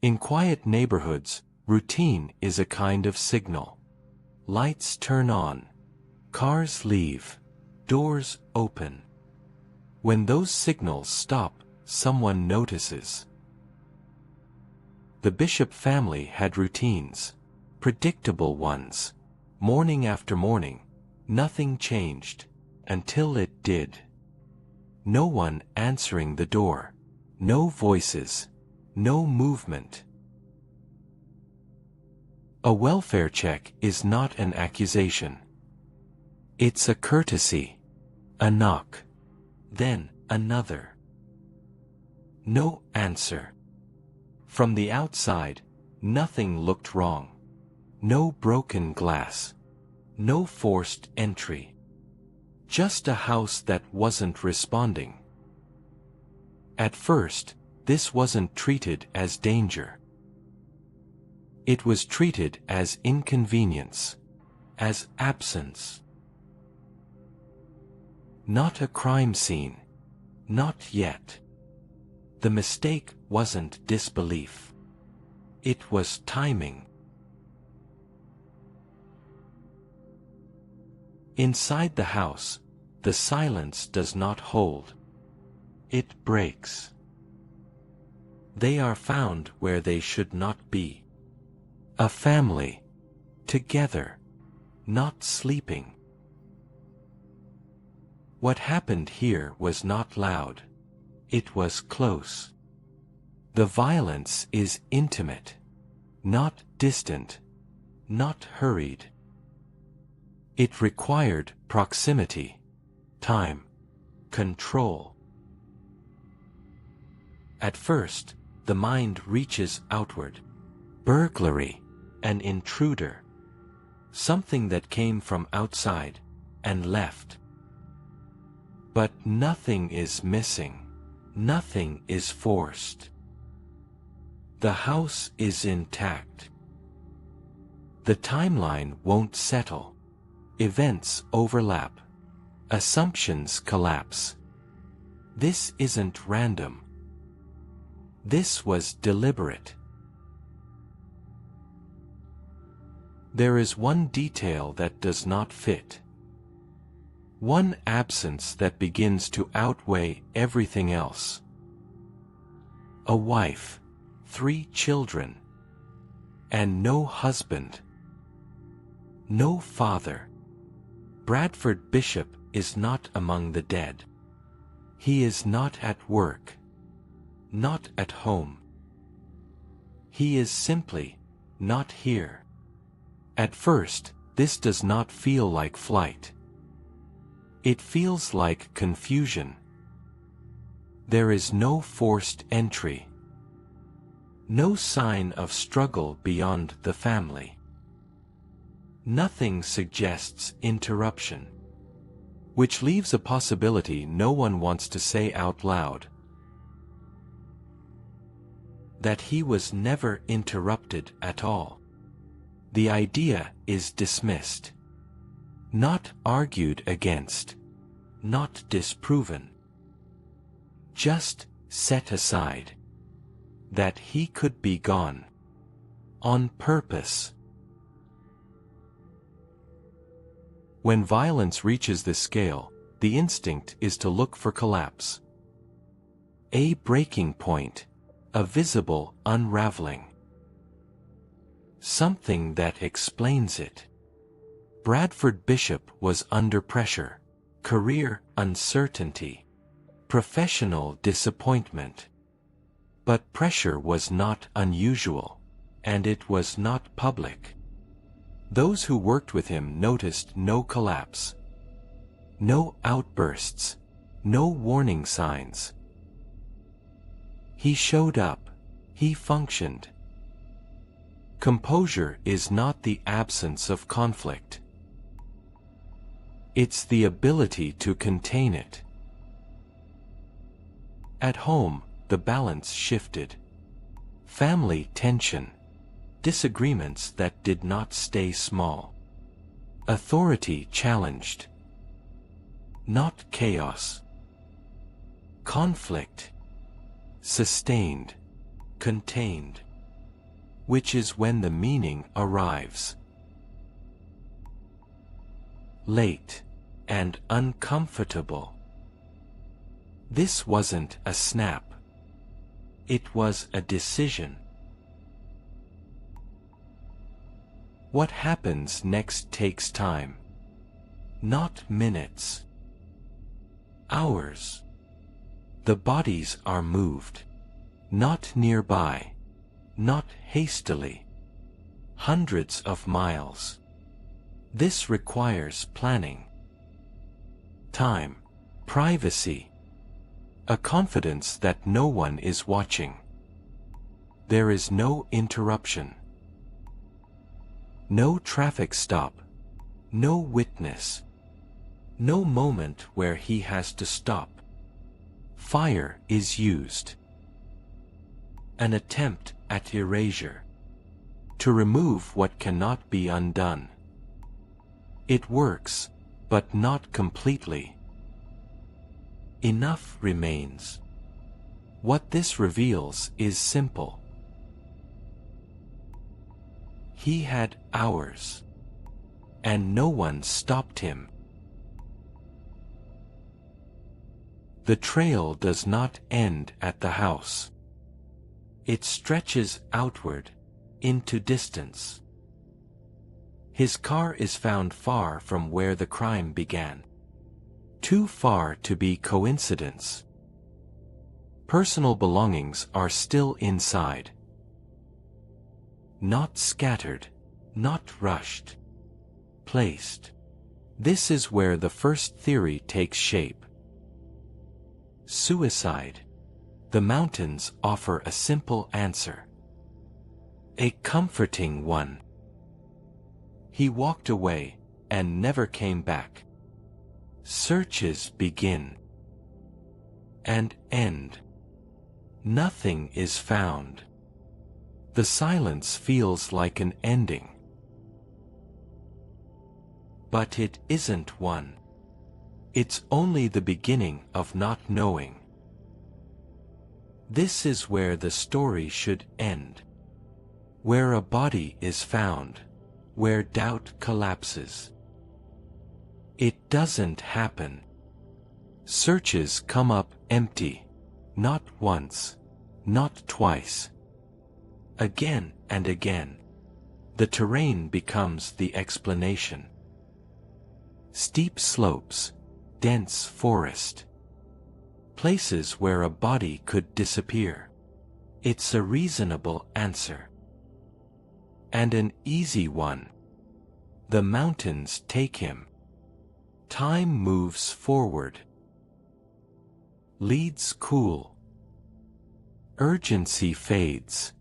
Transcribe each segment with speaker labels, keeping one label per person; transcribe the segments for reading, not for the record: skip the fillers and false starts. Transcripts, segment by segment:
Speaker 1: In quiet neighborhoods, routine is a kind of signal. Lights turn on. Cars leave. Doors open. When those signals stop, someone notices. The Bishop family had routines. Predictable ones. Morning after morning, nothing changed, until it did. No one answering the door. No voices. No movement. A welfare check is not an accusation. It's a courtesy. A knock. Then another. No answer. From the outside, nothing looked wrong. No broken glass. No forced entry. Just a house that wasn't responding. At first, this wasn't treated as danger. It was treated as inconvenience, as absence. Not a crime scene. Not yet. The mistake wasn't disbelief. It was timing. Inside the house, the silence does not hold. It breaks. They are found where they should not be. A family. Together. Not sleeping. What happened here was not loud. It was close. The violence is intimate. Not distant. Not hurried. It required proximity, time, control. At first, the mind reaches outward. Burglary, an intruder. Something that came from outside and left. But nothing is missing. Nothing is forced. The house is intact. The timeline won't settle. Events overlap. Assumptions collapse. This isn't random. This was deliberate. There is one detail that does not fit. One absence that begins to outweigh everything else. A wife, 3 children, and no husband. No father. Bradford Bishop is not among the dead. He is not at work. Not at home. He is simply not here. At first, this does not feel like flight. It feels like confusion. There is no forced entry. No sign of struggle beyond the family. Nothing suggests interruption. Which leaves a possibility no one wants to say out loud. That he was never interrupted at all. The idea is dismissed. Not argued against. Not disproven. Just set aside. That he could be gone. On purpose. When violence reaches this scale, the instinct is to look for collapse. A breaking point. A visible unraveling. Something that explains it. Bradford Bishop was under pressure. Career uncertainty. Professional disappointment. But pressure was not unusual. And it was not public. Those who worked with him noticed no collapse. No outbursts. No warning signs. He showed up. He functioned. Composure is not the absence of conflict. It's the ability to contain it. At home, the balance shifted. Family tension. Disagreements that did not stay small. Authority challenged. Not chaos. Conflict. Sustained. Contained. which is when the meaning arrives. Late and uncomfortable. This wasn't a snap. It was a decision. What happens next takes time. Not minutes. Hours. The bodies are moved. Not nearby. Not hastily. Hundreds of miles. This requires planning. Time. Privacy. A confidence that no one is watching. There is no interruption. No traffic stop. No witness. No moment where he has to stop. Fire is used. An attempt at erasure. To remove what cannot be undone. It works, but not completely. Enough remains. What this reveals is simple. He had hours. And no one stopped him. The trail does not end at the house. It stretches outward, into distance. His car is found far from where the crime began. Too far to be coincidence. Personal belongings are still inside. Not scattered, not rushed. Placed. This is where the first theory takes shape. Suicide. The mountains offer a simple answer. A comforting one. He walked away, and never came back. Searches begin. And end. Nothing is found. The silence feels like an ending. But it isn't one. It's only the beginning of not knowing. This is where the story should end. Where a body is found. Where doubt collapses. It doesn't happen. Searches come up empty. Not once. Not twice. Again and again. The terrain becomes the explanation. Steep slopes. Dense forest. Places where a body could disappear. It's a reasonable answer. And an easy one. The mountains take him. Time moves forward. Leads cool. Urgency fades.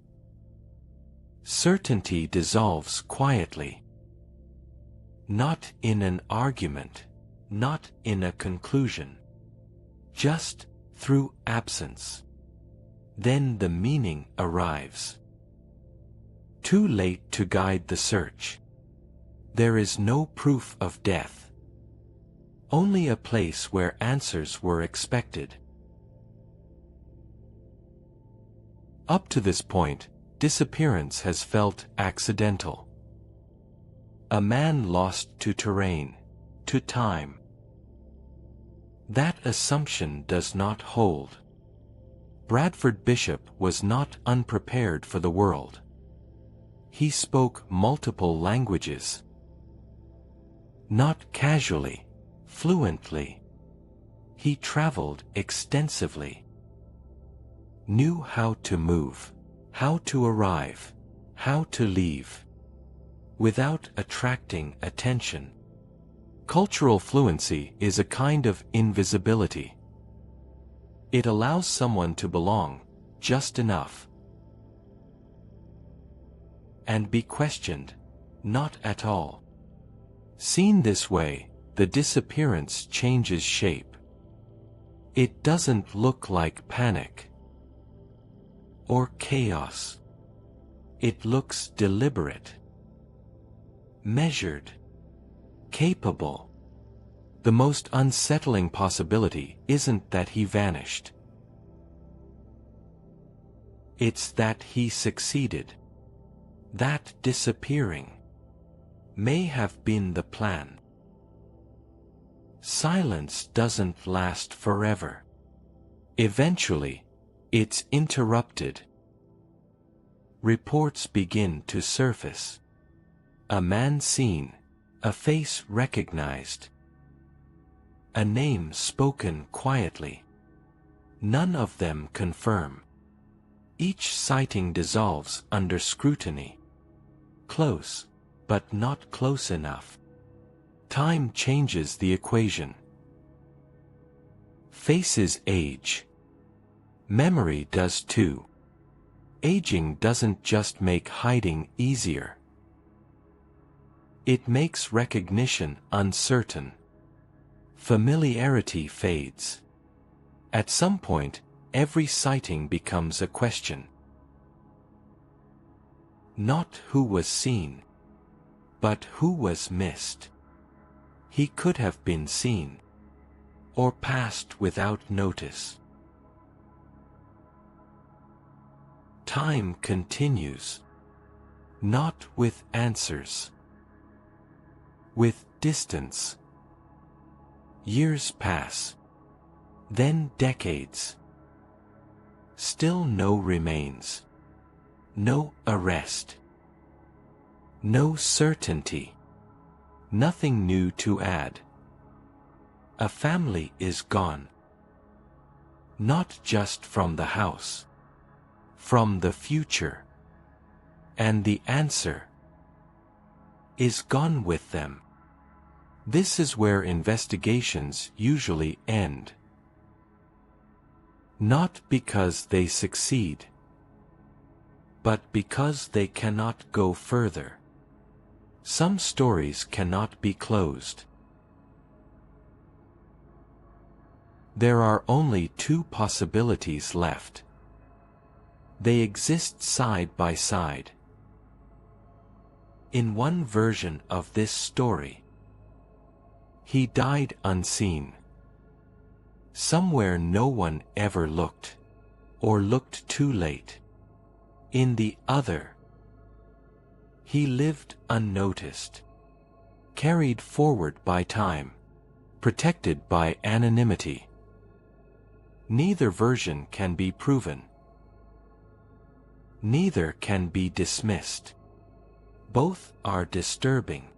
Speaker 1: Certainty dissolves quietly. Not in an argument, not in a conclusion. Just through absence. Then the meaning arrives. Too late to guide the search. There is no proof of death. Only a place where answers were expected. Up to this point, disappearance has felt accidental. A man lost to terrain, to time. That assumption does not hold. Bradford Bishop was not unprepared for the world. He spoke multiple languages. Not casually, fluently. He traveled extensively. Knew how to move, how to arrive, how to leave. Without attracting attention. Cultural fluency is a kind of invisibility. It allows someone to belong, just enough. And be questioned, not at all. Seen this way, the disappearance changes shape. It doesn't look like panic or chaos. It looks deliberate, measured, capable. The most unsettling possibility isn't that he vanished. It's that he succeeded. That disappearing may have been the plan. Silence doesn't last forever. Eventually, it's interrupted. Reports begin to surface. A man seen, a face recognized, a name spoken quietly. None of them confirm. Each sighting dissolves under scrutiny. Close, but not close enough. Time changes the equation. Faces age. Memory does too. Aging doesn't just make hiding easier. It makes recognition uncertain. Familiarity fades. At some point, every sighting becomes a question. Not who was seen, but who was missed. He could have been seen, or passed without notice. Time continues, not with answers, with distance. Years pass, then decades. Still no remains, no arrest, no certainty, nothing new to add. A family is gone. Not just from the house, from the future. And the answer is gone with them. This is where investigations usually end. Not because they succeed, but because they cannot go further. Some stories cannot be closed. There are only two possibilities left. They exist side by side. In one version of this story, he died unseen. Somewhere no one ever looked, or looked too late. In the other, he lived unnoticed, carried forward by time, protected by anonymity. Neither version can be proven. Neither can be dismissed. Both are disturbing.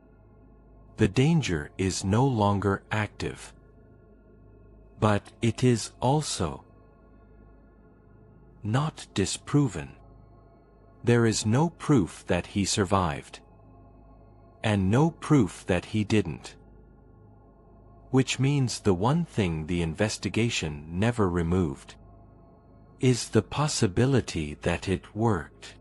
Speaker 1: The danger is no longer active. But it is also not disproven. There is no proof that he survived, and no proof that he didn't. Which means the one thing the investigation never removed is the possibility that it worked.